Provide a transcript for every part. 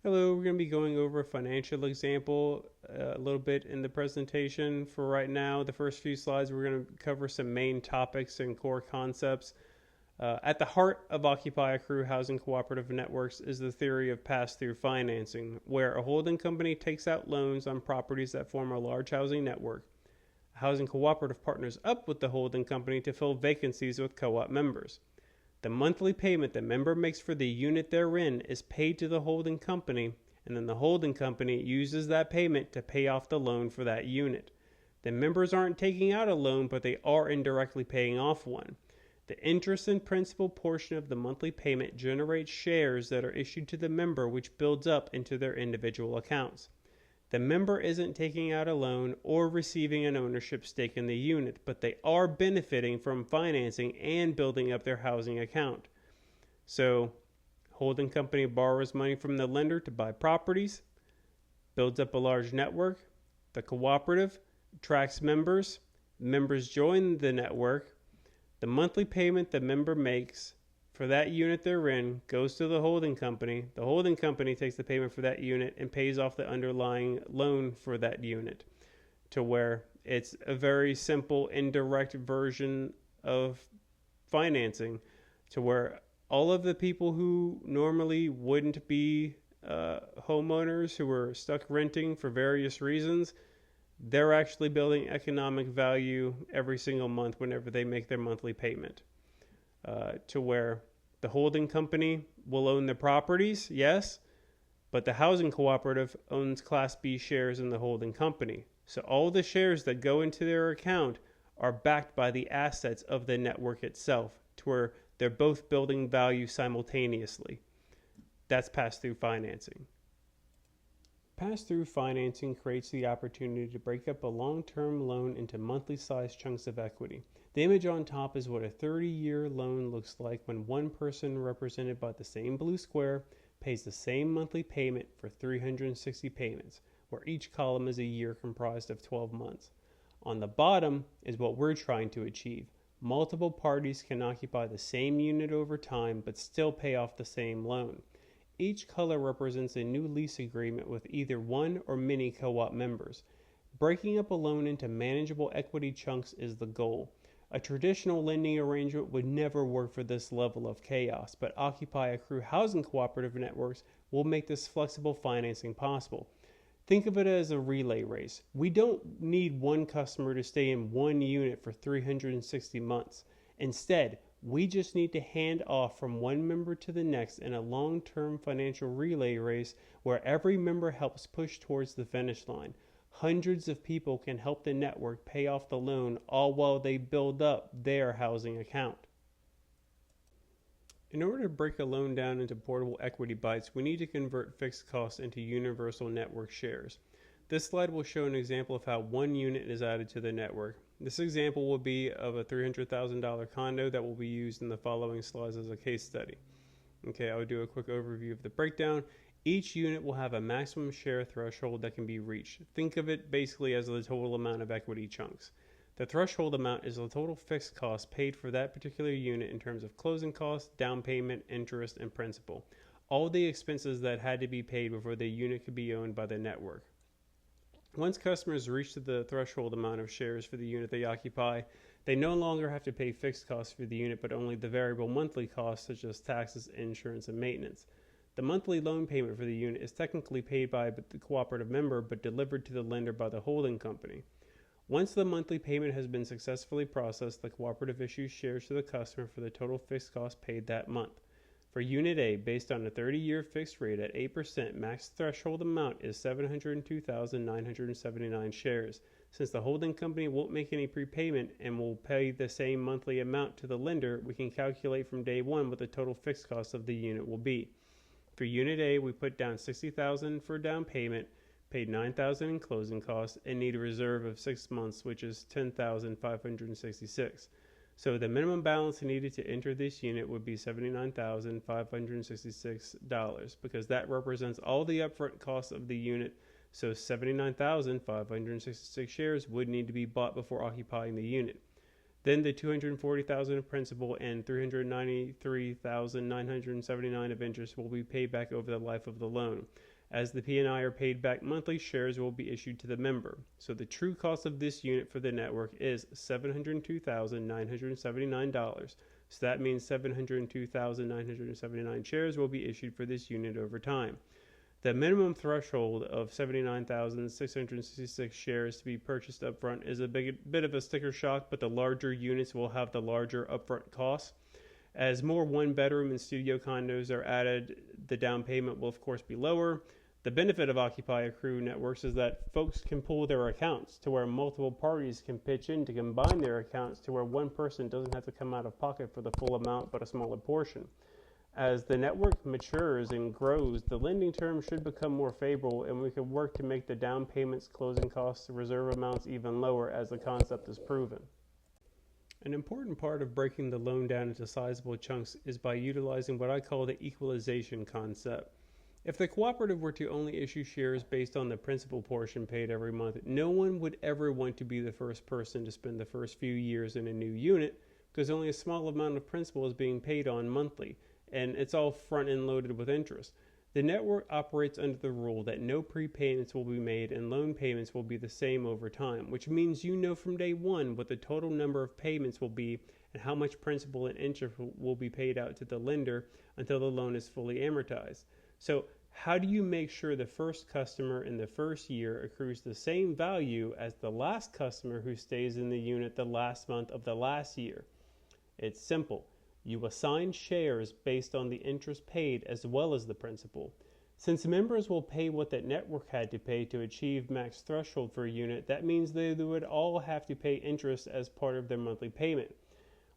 Hello, we're going to be going over a financial example a little bit in the presentation. For right now, the first few slides, we're going to cover some main topics and core concepts. At the heart of Occupy Accrue Housing Cooperative Networks is the theory of pass-through financing, where a holding company takes out loans on properties that form a large housing network. A housing cooperative partners up with the holding company to fill vacancies with co-op members. The monthly payment the member makes for the unit they're in is paid to the holding company, and then the holding company uses that payment to pay off the loan for that unit. The members aren't taking out a loan, but they are indirectly paying off one. The interest and principal portion of the monthly payment generates shares that are issued to the member, which builds up into their individual accounts. The member isn't taking out a loan or receiving an ownership stake in the unit, but they are benefiting from financing and building up their housing account. So, holding company borrows money from the lender to buy properties, builds up a large network. The cooperative attracts members. Members join the network. The monthly payment the member makes for that unit they're in goes to the holding company. The holding company takes the payment for that unit and pays off the underlying loan for that unit, to where it's a very simple indirect version of financing, to where all of the people who normally wouldn't be homeowners who are stuck renting for various reasons, they're actually building economic value every single month whenever they make their monthly payment. To where the holding company will own the properties, yes, but the housing cooperative owns Class B shares in the holding company. So all the shares that go into their account are backed by the assets of the network itself, to where they're both building value simultaneously. That's pass through financing. Pass-through financing creates the opportunity to break up a long-term loan into monthly-sized chunks of equity. The image on top is what a 30-year loan looks like when one person, represented by the same blue square, pays the same monthly payment for 360 payments, where each column is a year comprised of 12 months. On the bottom is what we're trying to achieve. Multiple parties can occupy the same unit over time but still pay off the same loan. Each color represents a new lease agreement with either one or many co-op members. Breaking up a loan into manageable equity chunks is the goal. A traditional lending arrangement would never work for this level of chaos, but Occupy Accrue Housing Cooperative Networks will make this flexible financing possible. Think of it as a relay race. We don't need one customer to stay in one unit for 360 months. Instead, we just need to hand off from one member to the next in a long term financial relay race where every member helps push towards the finish line. Hundreds of people can help the network pay off the loan, all while they build up their housing account. In order to break a loan down into portable equity bites, we need to convert fixed costs into universal network shares. This slide will show an example of how one unit is added to the network. This example will be of a $300,000 condo that will be used in the following slides as a case study. Okay, I'll do a quick overview of the breakdown. Each unit will have a maximum share threshold that can be reached. Think of it basically as the total amount of equity chunks. The threshold amount is the total fixed cost paid for that particular unit in terms of closing costs, down payment, interest, and principal. All the expenses that had to be paid before the unit could be owned by the network. Once customers reach the threshold amount of shares for the unit they occupy, they no longer have to pay fixed costs for the unit, but only the variable monthly costs such as taxes, insurance, and maintenance. The monthly loan payment for the unit is technically paid by the cooperative member, but delivered to the lender by the holding company. Once the monthly payment has been successfully processed, the cooperative issues shares to the customer for the total fixed cost paid that month. For Unit A, based on a 30-year fixed rate at 8%, max threshold amount is 702,979 shares. Since the holding company won't make any prepayment and will pay the same monthly amount to the lender, we can calculate from day one what the total fixed cost of the unit will be. For Unit A, we put down 60,000 for down payment, paid 9,000 in closing costs, and need a reserve of 6 months, which is 10,566. So the minimum balance needed to enter this unit would be $79,566 because that represents all the upfront costs of the unit. So 79,566 shares would need to be bought before occupying the unit. Then the $240,000 of principal and $393,979 of interest will be paid back over the life of the loan. As the P&I are paid back monthly, shares will be issued to the member. So the true cost of this unit for the network is $702,979. So that means 702,979 shares will be issued for this unit over time. The minimum threshold of 79,666 shares to be purchased upfront is a bit of a sticker shock, but the larger units will have the larger upfront costs. As more one-bedroom and studio condos are added, the down payment will of course be lower. The benefit of Occupy Accrue networks is that folks can pool their accounts to where multiple parties can pitch in to combine their accounts to where one person doesn't have to come out of pocket for the full amount but a smaller portion. As the network matures and grows, the lending terms should become more favorable, and we can work to make the down payments, closing costs, reserve amounts even lower as the concept is proven. An important part of breaking the loan down into sizable chunks is by utilizing what I call the equalization concept. If the cooperative were to only issue shares based on the principal portion paid every month, no one would ever want to be the first person to spend the first few years in a new unit because only a small amount of principal is being paid on monthly, and it's all front-end loaded with interest. The network operates under the rule that no prepayments will be made and loan payments will be the same over time, which means you know from day one what the total number of payments will be and how much principal and interest will be paid out to the lender until the loan is fully amortized. So how do you make sure the first customer in the first year accrues the same value as the last customer who stays in the unit the last month of the last year? It's simple. You assign shares based on the interest paid as well as the principal. Since members will pay what that network had to pay to achieve max threshold for a unit, that means they would all have to pay interest as part of their monthly payment.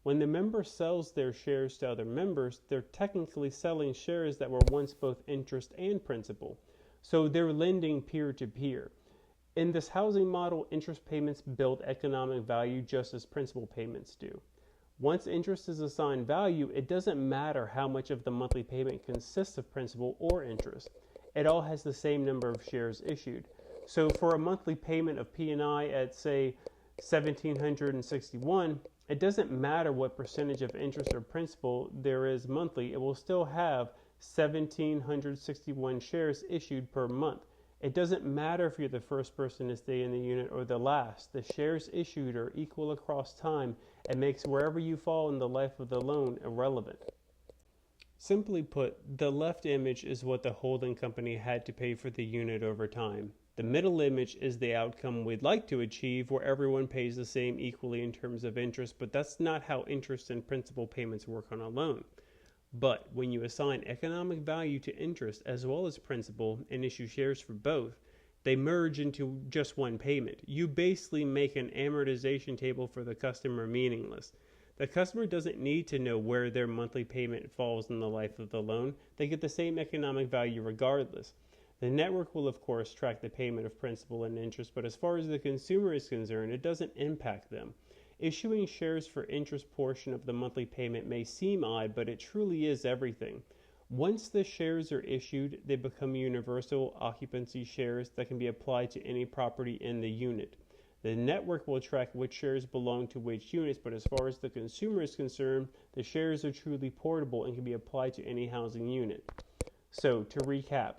When the member sells their shares to other members, they're technically selling shares that were once both interest and principal. So they're lending peer-to-peer. In this housing model, interest payments build economic value just as principal payments do. Once interest is assigned value, it doesn't matter how much of the monthly payment consists of principal or interest. It all has the same number of shares issued. So for a monthly payment of P&I at, say, $1,761, it doesn't matter what percentage of interest or principal there is monthly, it will still have 1,761 shares issued per month. It doesn't matter if you're the first person to stay in the unit or the last. The shares issued are equal across time and makes wherever you fall in the life of the loan irrelevant. Simply put, the left image is what the holding company had to pay for the unit over time. The middle image is the outcome we'd like to achieve where everyone pays the same equally in terms of interest, but that's not how interest and principal payments work on a loan. But when you assign economic value to interest as well as principal and issue shares for both, they merge into just one payment. You basically make an amortization table for the customer meaningless. The customer doesn't need to know where their monthly payment falls in the life of the loan. They get the same economic value regardless. The network will, of course, track the payment of principal and interest, but as far as the consumer is concerned, it doesn't impact them. Issuing shares for interest portion of the monthly payment may seem odd, but it truly is everything. Once the shares are issued, they become universal occupancy shares that can be applied to any property in the unit. The network will track which shares belong to which units, but as far as the consumer is concerned, the shares are truly portable and can be applied to any housing unit. So, to recap,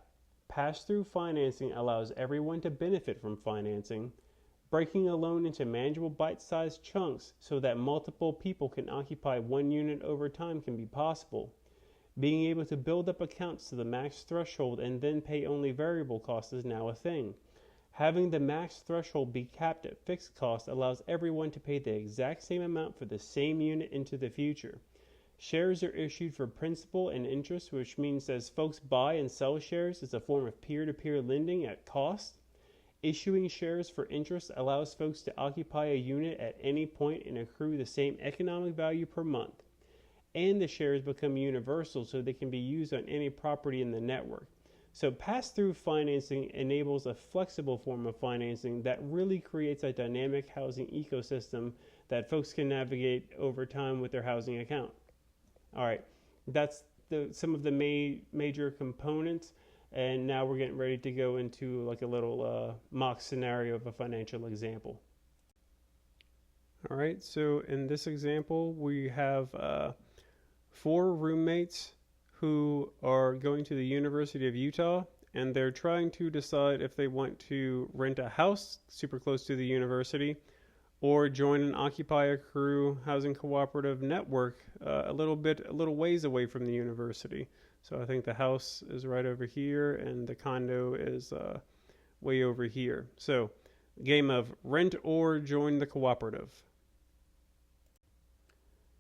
pass-through financing allows everyone to benefit from financing. Breaking a loan into manageable bite-sized chunks so that multiple people can occupy one unit over time can be possible. Being able to build up accounts to the max threshold and then pay only variable costs is now a thing. Having the max threshold be capped at fixed cost allows everyone to pay the exact same amount for the same unit into the future. Shares are issued for principal and interest, which means as folks buy and sell shares, it's a form of peer-to-peer lending at cost. Issuing shares for interest allows folks to occupy a unit at any point and accrue the same economic value per month. And the shares become universal so they can be used on any property in the network. So pass-through financing enables a flexible form of financing that really creates a dynamic housing ecosystem that folks can navigate over time with their housing account. All right, that's some of the major components, and now we're getting ready to go into like a little mock scenario of a financial example. All right, so in this example, we have 4 roommates who are going to the University of Utah, and they're trying to decide if they want to rent a house super close to the university or join an Occupy a Crew housing cooperative network a little ways away from the university. So I think the house is right over here, and the condo is way over here. So, game of rent or join the cooperative.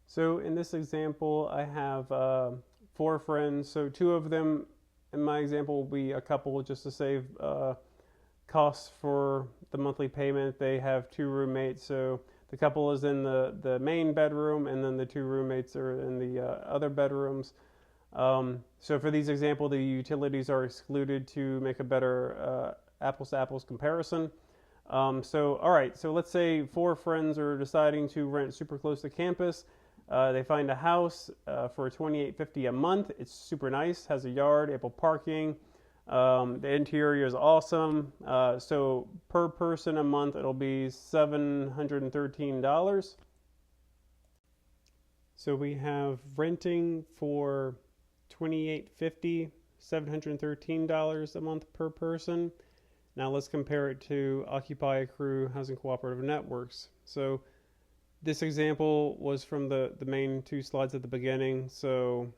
So in this example, I have 4 friends. So 2 of them in my example will be a couple just to save costs for the monthly payment. They have 2 roommates. So the couple is in the main bedroom, and then the 2 roommates are in the other bedrooms. So for these example, the utilities are excluded to make a better apples to apples comparison. All right, so let's say 4 friends are deciding to rent super close to campus. They find a house for $28.50 a month. It's super nice, has a yard, ample parking. The interior is awesome. So per person a month, it'll be $713. So we have renting for $28.50, $713 a month per person. Now let's compare it to Occupy a Crew housing cooperative networks. So this example was from the main 2 slides at the beginning. So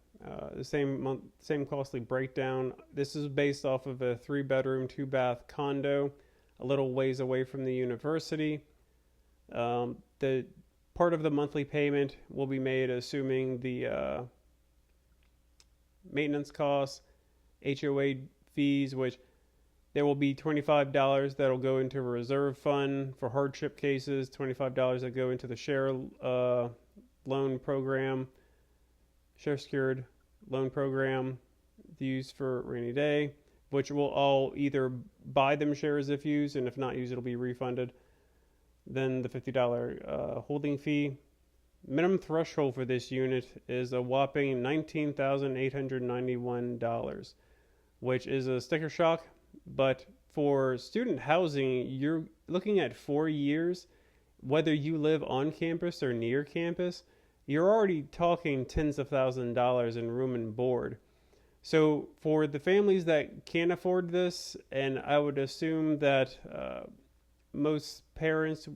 the same costly breakdown. This is based off of a 3-bedroom, 2-bath condo, a little ways away from the university. The part of the monthly payment will be made assuming the maintenance costs, HOA fees, which there will be $25 that'll go into a reserve fund for hardship cases, $25 that go into the share loan program, share secured loan program used for rainy day, which will all either buy them shares if used, and if not used, it'll be refunded. Then the $50 holding fee. Minimum threshold for this unit is a whopping $19,891, which is a sticker shock. But for student housing, you're looking at 4 years. Whether you live on campus or near campus, you're already talking tens of thousands of dollars in room and board. So for the families that can't afford this, and I would assume that most parents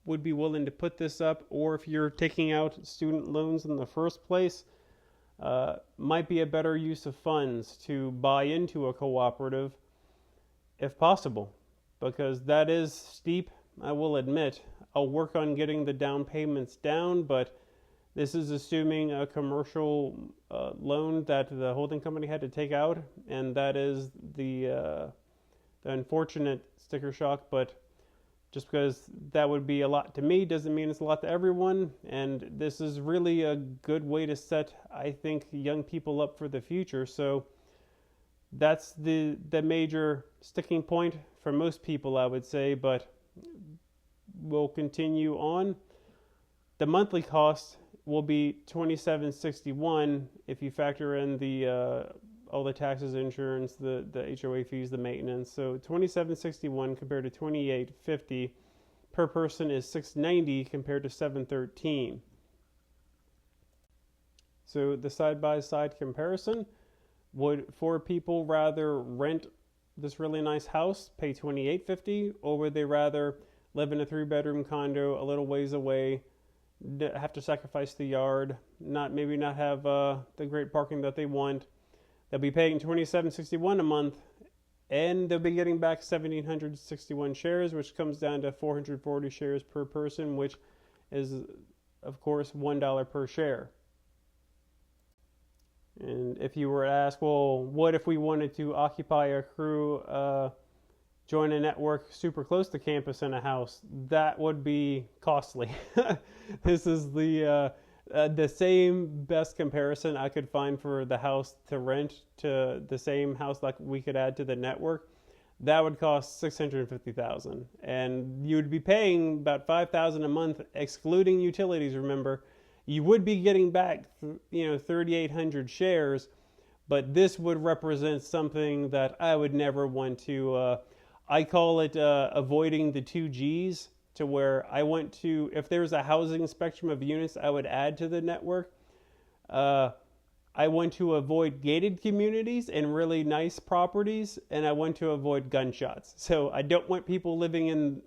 would be willing to put this up, or if you're taking out student loans in the first place, might be a better use of funds to buy into a cooperative if possible, because that is steep. I will admit I'll work on getting the down payments down, but this is assuming a commercial loan that the holding company had to take out, and that is the unfortunate sticker shock. But just because that would be a lot to me doesn't mean it's a lot to everyone, and this is really a good way to set, I think, young people up for the future. So that's the major sticking point for most people, I would say, but we'll continue on. The monthly cost will be $27.61 if you factor in the all the taxes, insurance, the HOA fees, the maintenance. So $27.61 compared to $28.50 per person is $690 compared to $713. So the side-by-side comparison. Would 4 people rather rent this really nice house, pay $28.50, or would they rather live in a 3-bedroom condo a little ways away, have to sacrifice the yard, maybe not have the great parking that they want? They'll be paying $27.61 a month, and they'll be getting back 1,761 shares, which comes down to 440 shares per person, which is, of course, $1 per share. And if you were to ask, well, what if we wanted to Occupy a Crew, join a network super close to campus in a house? That would be costly. This is the same best comparison I could find for the house to rent to the same house like we could add to the network. That would cost $650,000, and you would be paying about $5,000 a month, excluding utilities. Remember, you would be getting back, 3,800 shares, but this would represent something that I would never want to. I call it avoiding the 2 G's. to where I want to, if there's a housing spectrum of units I would add to the network, I want to avoid gated communities and really nice properties, and I want to avoid gunshots. So I don't want people living in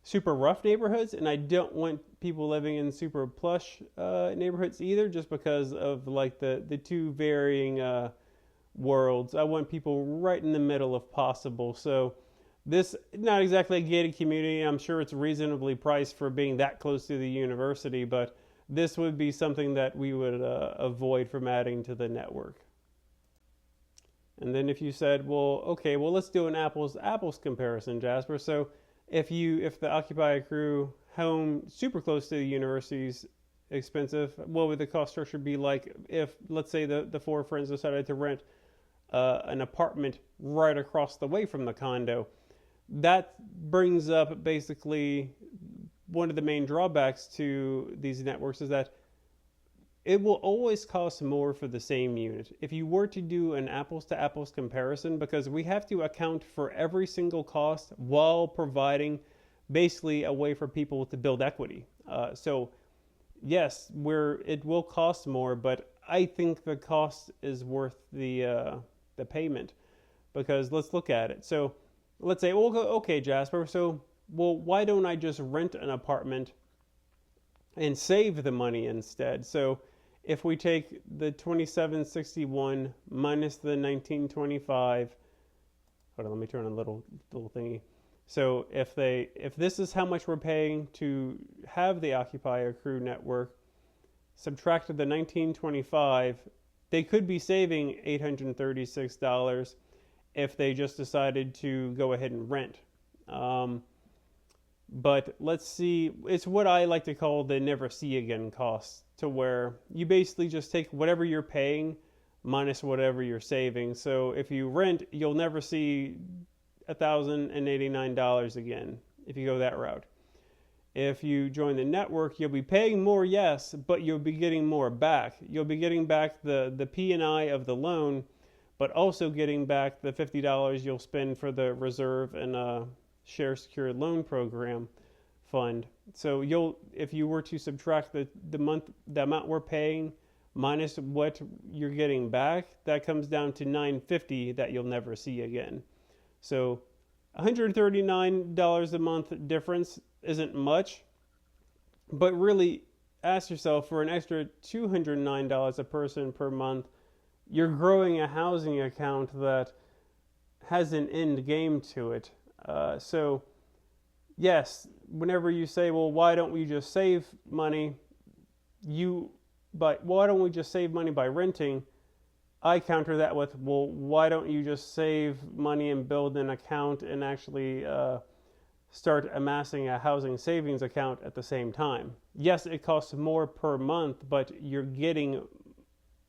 super rough neighborhoods, and I don't want people living in super plush neighborhoods either, just because of like the two varying worlds. I want people right in the middle if possible. So this, not exactly a gated community. I'm sure it's reasonably priced for being that close to the university, but this would be something that we would avoid from adding to the network. And then if you said, well, okay, well, let's do an apples to apples comparison, Jasper. So if the Occupy Accrue home super close to the university is expensive, what would the cost structure be like if, let's say, the four friends decided to rent an apartment right across the way from the condo? That brings up basically one of the main drawbacks to these networks is that it will always cost more for the same unit. If you were to do an apples to apples comparison, because we have to account for every single cost while providing basically a way for people to build equity. So yes, it will cost more, but I think the cost is worth the payment, because let's look at it. So let's say, well, okay, Jasper, so well, why don't I just rent an apartment and save the money instead? So if we take the 2761 minus the 1925, hold on, let me turn on a little thingy. So if this is how much we're paying to have the Occupy Accrue network, subtracted the 1925, they could be saving $836 if they just decided to go ahead and rent. But let's see, it's what I like to call the never see again costs, to where you basically just take whatever you're paying minus whatever you're saving. So if you rent, you'll never see $1,089 again if you go that route. If you join the network, you'll be paying more, yes, but you'll be getting more back. You'll be getting back the P&I of the loan, but also getting back the $50 you'll spend for the reserve and share secured loan program fund. So if you were to subtract the amount we're paying minus what you're getting back, that comes down to $950 that you'll never see again. So $139 a month difference isn't much, but really ask yourself, for an extra $209 a person per month, you're growing a housing account that has an end game to it. So yes, whenever you say, well, why don't we just save money? Why don't we just save money by renting? I counter that with, well, why don't you just save money and build an account and actually start amassing a housing savings account at the same time? Yes, it costs more per month, but you're getting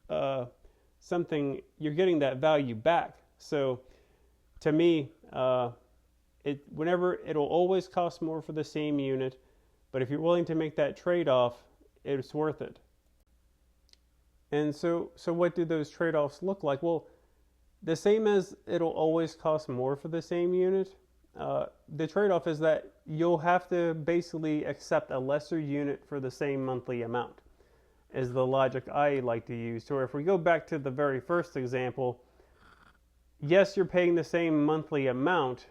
you're getting that value back. So to me, it'll always cost more for the same unit, but if you're willing to make that trade-off, it's worth it. And so what do those trade-offs look like? Well, the same as it'll always cost more for the same unit, the trade-off is that you'll have to basically accept a lesser unit for the same monthly amount, is the logic I like to use. So if we go back to the very first example, yes, you're paying the same monthly amount,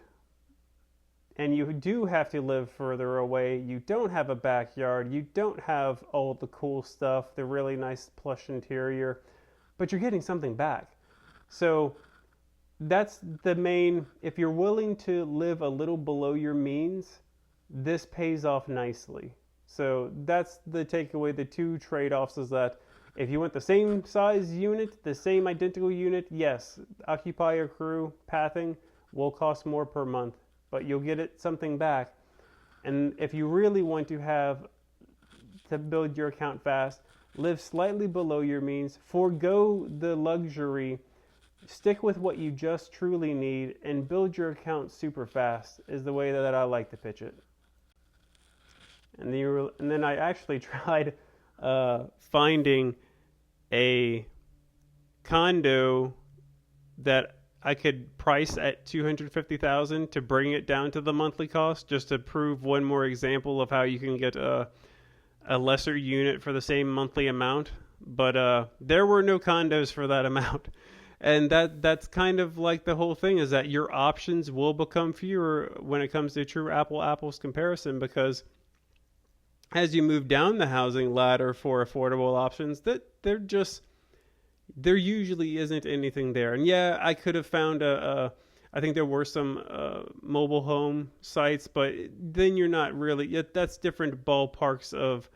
and you do have to live further away. You don't have a backyard. You don't have all the cool stuff, the really nice plush interior, but you're getting something back. So that's the main, if you're willing to live a little below your means, this pays off nicely. So that's the takeaway. The two trade-offs is that if you want the same size unit, the same identical unit, yes, Occupy Accrue pathing will cost more per month, but you'll get something back. And if you really want to build your account fast, live slightly below your means, forego the luxury, stick with what you just truly need, and build your account super fast is the way that I like to pitch it. And then I actually tried finding a condo that I could price at 250,000 to bring it down to the monthly cost, just to prove one more example of how you can get a lesser unit for the same monthly amount. But there were no condos for that amount. And that's kind of like the whole thing, is that your options will become fewer when it comes to true apples comparison, because as you move down the housing ladder for affordable options, that there usually isn't anything there. And yeah, I could have found I think there were some mobile home sites, but then you're not really, that's different ballparks of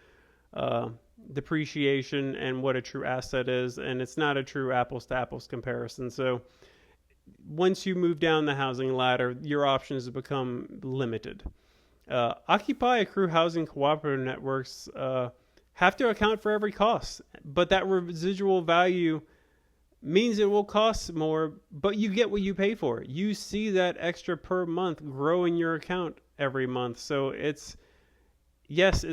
depreciation and what a true asset is, and it's not a true apples to apples comparison. So once you move down the housing ladder, your options become limited. Occupy Accrue Housing Cooperative Networks have to account for every cost, but that residual value means it will cost more, but you get what you pay for. You see that extra per month grow in your account every month. So it's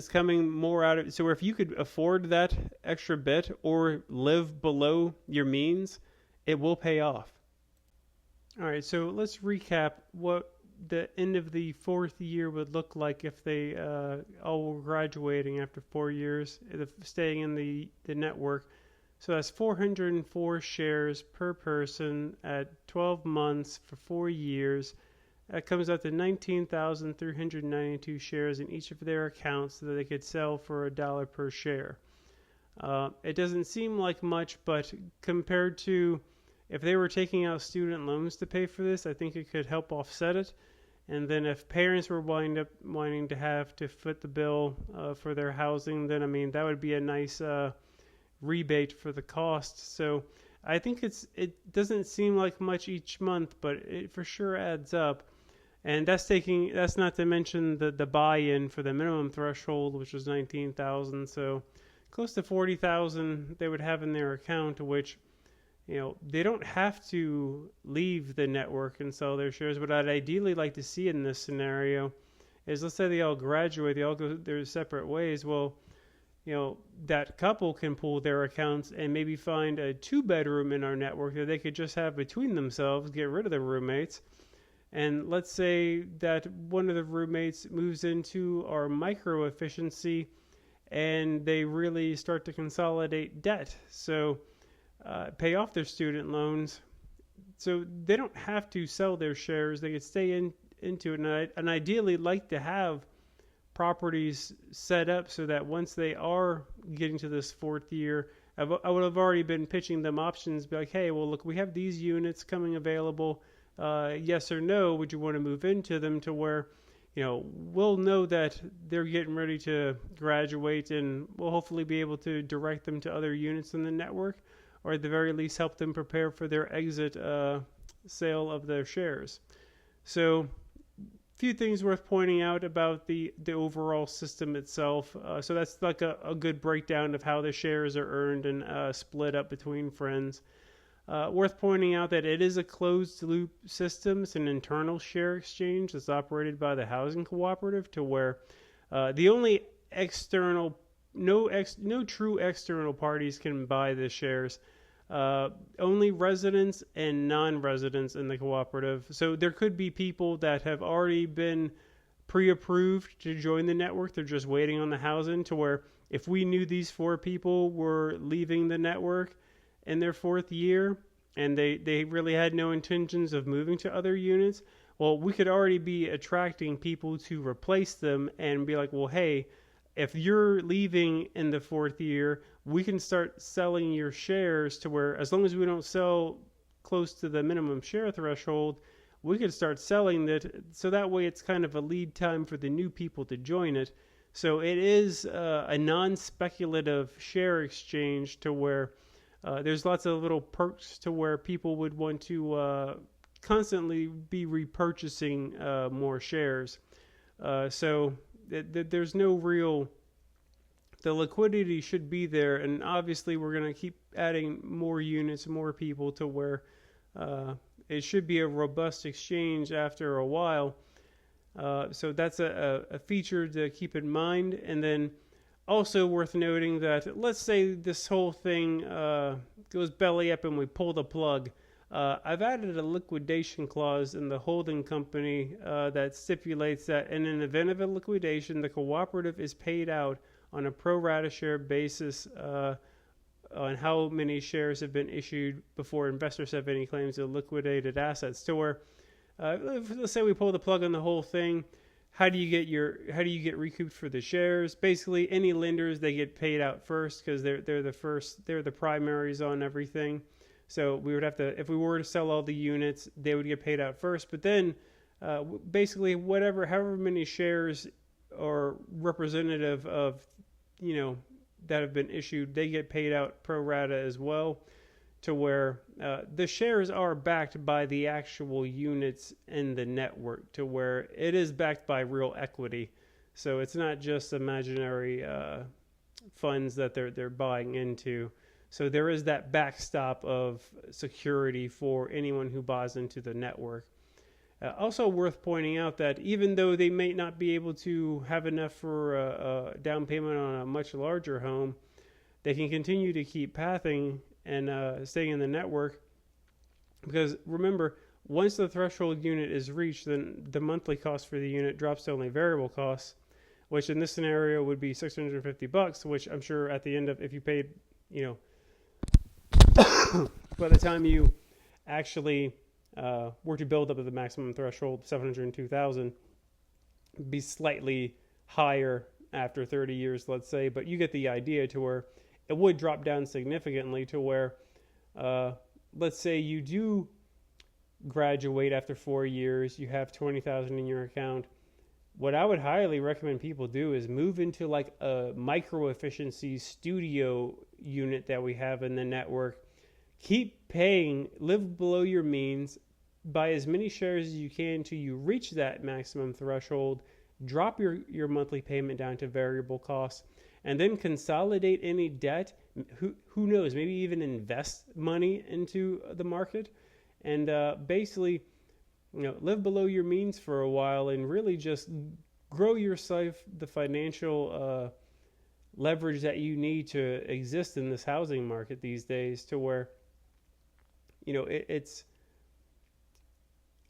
coming more out of it. So if you could afford that extra bit or live below your means, it will pay off. All right, so let's recap what the end of the fourth year would look like if they all were graduating after 4 years, staying in the network. So that's 404 shares per person at 12 months for 4 years. That comes out to 19,392 shares in each of their accounts that they could sell for $1 per share. It doesn't seem like much, but compared to if they were taking out student loans to pay for this, I think it could help offset it. And then if parents were wanting to have to foot the bill for their housing, then I mean that would be a nice rebate for the cost. So I think it doesn't seem like much each month, but it for sure adds up. And that's not to mention the buy-in for the minimum threshold, which was 19,000. So close to 40,000 they would have in their account, which, you know, they don't have to leave the network and sell their shares. What I'd ideally like to see in this scenario is, let's say they all graduate, they all go their separate ways. Well, you know, that couple can pool their accounts and maybe find a 2-bedroom in our network that they could just have between themselves, get rid of the roommates. And let's say that one of the roommates moves into our micro efficiency and they really start to consolidate debt. So pay off their student loans. So they don't have to sell their shares. They could stay into it. And ideally like to have properties set up so that once they are getting to this fourth year, I would have already been pitching them options, be like, hey, well, look, we have these units coming available. Yes or no, would you want to move into them, to where, you know, we'll know that they're getting ready to graduate, and we'll hopefully be able to direct them to other units in the network, or at the very least help them prepare for their exit sale of their shares. So few things worth pointing out about the overall system itself. So that's like a good breakdown of how the shares are earned and split up between friends. Worth pointing out that it is a closed loop system. It's an internal share exchange that's operated by the housing cooperative, to where the only no true external parties can buy the shares. Only residents and non-residents in the cooperative. So there could be people that have already been pre-approved to join the network. They're just waiting on the housing, to where if we knew these 4 people were leaving the network in their 4th year and they really had no intentions of moving to other units, well, we could already be attracting people to replace them and be like, well, hey, if you're leaving in the 4th year, we can start selling your shares, to where as long as we don't sell close to the minimum share threshold, we could start selling that. So that way it's kind of a lead time for the new people to join it. So it is a non-speculative share exchange, to where there's lots of little perks to where people would want to constantly be repurchasing more shares. So there's no real, the liquidity should be there, and obviously we're going to keep adding more units, more people, to where it should be a robust exchange after a while. So that's a feature to keep in mind. And then also worth noting that, let's say this whole thing goes belly up and we pull the plug. I've added a liquidation clause in the holding company that stipulates that in an event of a liquidation, the cooperative is paid out on a pro rata share basis on how many shares have been issued before investors have any claims of liquidated assets. To where, let's say we pull the plug on the whole thing, how do you get recouped for the shares? Basically, any lenders, they get paid out first because they're the primaries on everything. So we would have to, if we were to sell all the units, they would get paid out first. But then, basically, however many shares are representative of, that have been issued, they get paid out pro rata as well. To where the shares are backed by the actual units in the network, to where it is backed by real equity. So it's not just imaginary funds that they're buying into. So there is that backstop of security for anyone who buys into the network. Also worth pointing out that even though they may not be able to have enough for a down payment on a much larger home, they can continue to keep pathing and staying in the network, because remember, once the threshold unit is reached, then the monthly cost for the unit drops to only variable costs, which in this scenario would be $650, which I'm sure at the end of, if you paid, by the time you actually were to build up to the maximum threshold, 702,000, be slightly higher after 30 years, let's say, but you get the idea, to where it would drop down significantly, to where, let's say you do graduate after 4 years, you have 20,000 in your account. What I would highly recommend people do is move into like a micro efficiency studio unit that we have in the network. Keep paying, live below your means, buy as many shares as you can until you reach that maximum threshold, drop your monthly payment down to variable costs, and then consolidate any debt. Who knows, maybe even invest money into the market, and basically, live below your means for a while and really just grow yourself the financial leverage that you need to exist in this housing market these days, to where,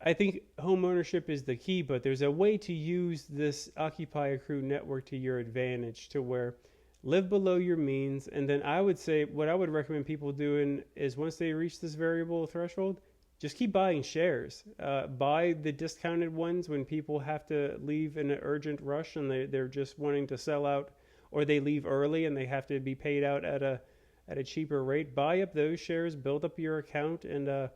I think home ownership is the key, but there's a way to use this Occupy Accrue network to your advantage, to where live below your means. And then I would say, what I would recommend people doing is, once they reach this variable threshold, just keep buying shares. Buy the discounted ones when people have to leave in an urgent rush and they're just wanting to sell out, or they leave early and they have to be paid out at a cheaper rate. Buy up those shares, build up your account, and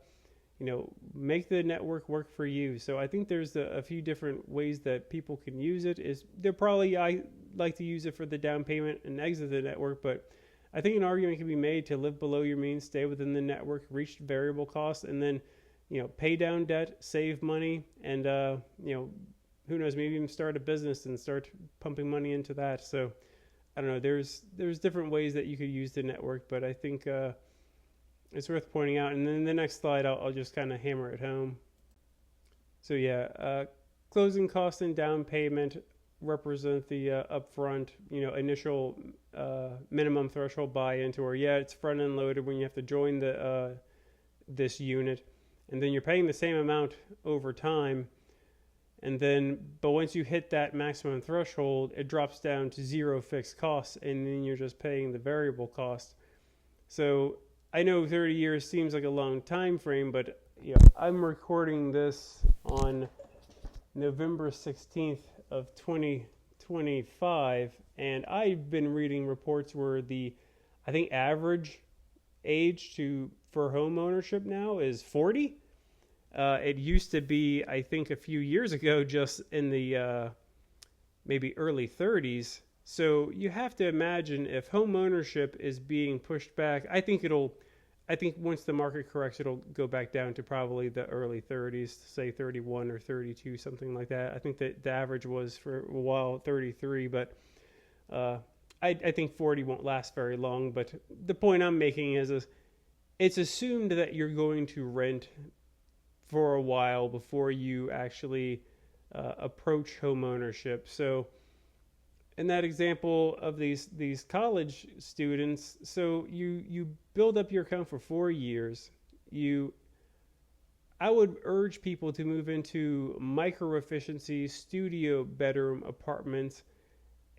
make the network work for you. So I think there's a few different ways that people can use it. I like to use it for the down payment and exit the network, but I think an argument can be made to live below your means, stay within the network, reach variable costs, and then pay down debt, save money, and who knows, maybe even start a business and start pumping money into that. So I don't know, there's different ways that you could use the network, but I think it's worth pointing out. And then the next slide, I'll just kind of hammer it home. So yeah, closing costs and down payment represent the upfront, initial minimum threshold buy-in, to where, it's front-end loaded when you have to join this unit, and then you're paying the same amount over time. But once you hit that maximum threshold, it drops down to zero fixed costs, and then you're just paying the variable cost. So I know 30 years seems like a long time frame, but I'm recording this on November 16th of 2025, and I've been reading reports where I think average age for home ownership now is 40. It used to be, I think, a few years ago, just in the maybe early 30s. So you have to imagine, if home ownership is being pushed back, I think once the market corrects, it'll go back down to probably the early 30s, say 31 or 32, something like that. I think that the average was for a while 33, but I think 40 won't last very long. But the point I'm making is it's assumed that you're going to rent for a while before you actually approach home ownership. So in that example of these college students, so you build up your account for 4 years, you I would urge people to move into micro efficiency studio bedroom apartments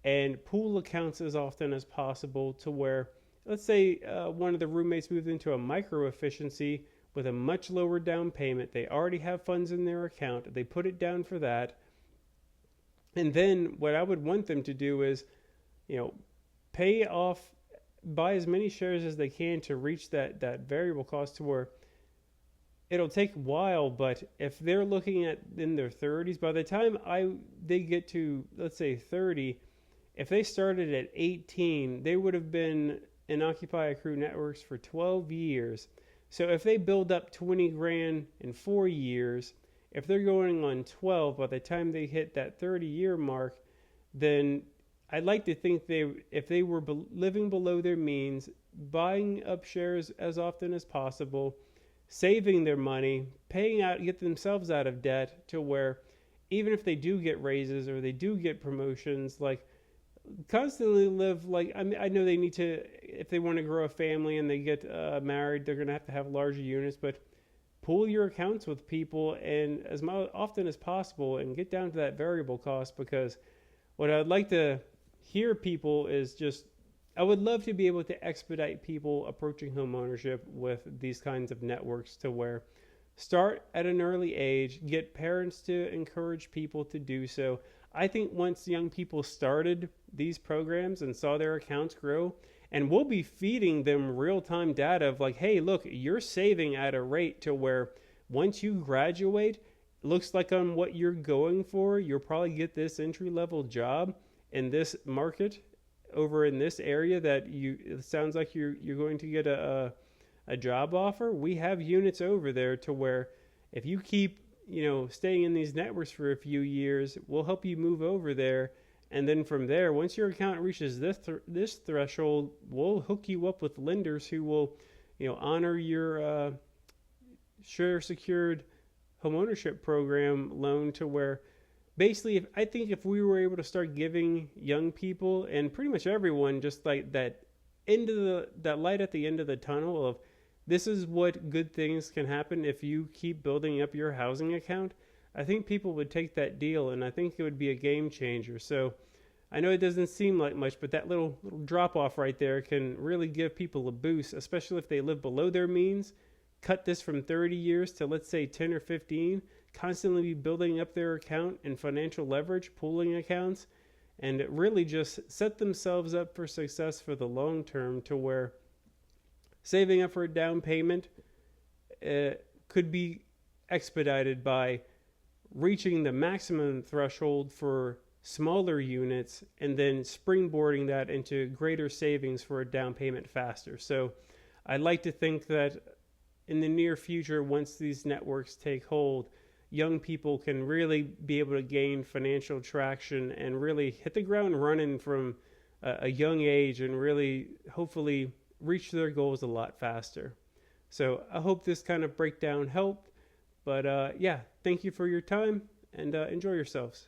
and pool accounts as often as possible, to where, let's say, one of the roommates moved into a micro efficiency with a much lower down payment. They already have funds in their account. They put it down for that. And then what I would want them to do is, pay off, buy as many shares as they can to reach that variable cost, to where it'll take a while, but if they're looking at in their 30s, by the time they get to, let's say, 30, if they started at 18, they would have been in Occupy Accrue Networks for 12 years. So if they build up 20 grand in 4 years, if they're going on 12 by the time they hit that 30-year mark, then I'd like to think if they were living below their means, buying up shares as often as possible, saving their money, paying out, get themselves out of debt, to where even if they do get raises or they do get promotions, like, constantly live like, I know they need to, if they want to grow a family and they get married, they're going to have larger units, but pool your accounts with people and as often as possible and get down to that variable cost. Because what I'd like to hear people is just, I would love to be able to expedite people approaching home ownership with these kinds of networks, to where start at an early age, get parents to encourage people to do so. I think once young people started these programs and saw their accounts grow, and we'll be feeding them real-time data of like, hey, look, you're saving at a rate to where once you graduate, looks like on what you're going for, you'll probably get this entry-level job in this market over in this area that it sounds like you're going to get a job offer. We have units over there to where if you keep staying in these networks for a few years, we'll help you move over there. And then from there, once your account reaches this threshold, we'll hook you up with lenders who will, honor your share secured homeownership program loan, to where basically, I think if we were able to start giving young people and pretty much everyone just like that light at the end of the tunnel of, this is what good things can happen if you keep building up your housing account, I think people would take that deal, and I think it would be a game changer. So I know it doesn't seem like much, but that little drop off right there can really give people a boost, especially if they live below their means. Cut this from 30 years to, let's say, 10 or 15, constantly be building up their account and financial leverage, pooling accounts, and really just set themselves up for success for the long term, to where saving up for a down payment could be expedited by reaching the maximum threshold for smaller units and then springboarding that into greater savings for a down payment faster. So I'd like to think that in the near future, once these networks take hold, young people can really be able to gain financial traction and really hit the ground running from a young age and really hopefully reach their goals a lot faster. So I hope this kind of breakdown helped. But thank you for your time, and enjoy yourselves.